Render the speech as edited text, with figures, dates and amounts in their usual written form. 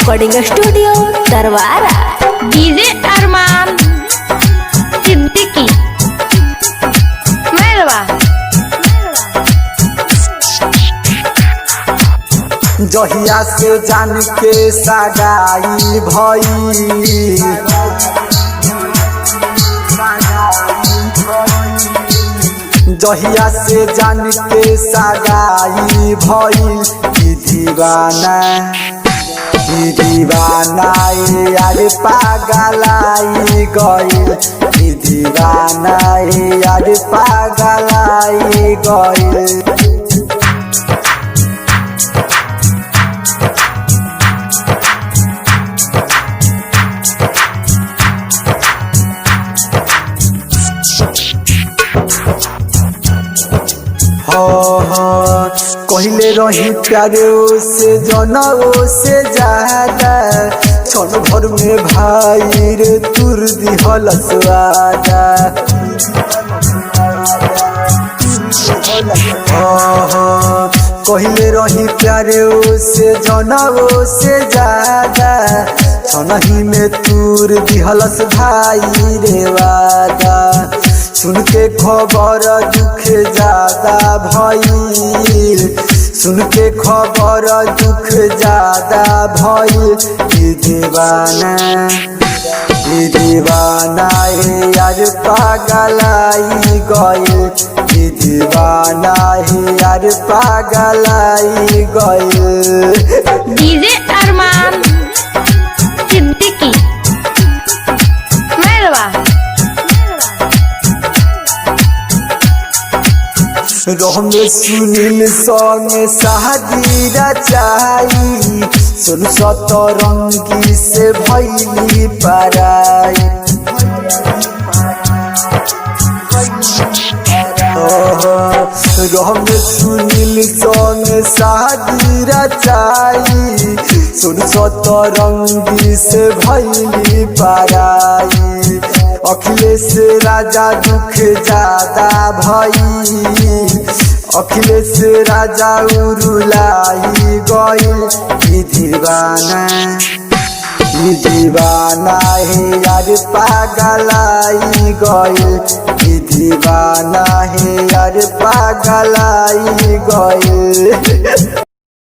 Recording studio Tarwara. DJ अरमान सिद्दीकी मेरवा। जहिया से जान के सगाई भई, जहिया से जान के सगाई भई, दीवाना यार पागलाई गइल, दीवाना यार पागलाई गइल। कहले रही प्यारे से जनऊ से ज्यादा, क्षण भर में भाई रे तुर दिहल स्वादा। कहले रही प्यारे से जनऊ से ज्यादा, क्षण ही में तुर दिहलस भाई रे वादा। सुन के खबर दुख ज्यादा भइल, सुन के खबर दुख ज्यादा भइल। दीवाना यार पागलाई गइल, दीवाना यार पागलाई गइल। डीजे अरमान सिद्दीकी मेरवा। रहम सुनील संग शादी रचाई, सुन सतरंगी से भैली पराई। रहम सुनील संग शादी रचाई, सुन सतरंगी से भैली पराई। अखिलेश राजा दुख ज्यादा भई, अखिलेश राजा उरुलाई गइल। दीवाना यार पागलाई गइल, दीवाना यार पागलाई गइल।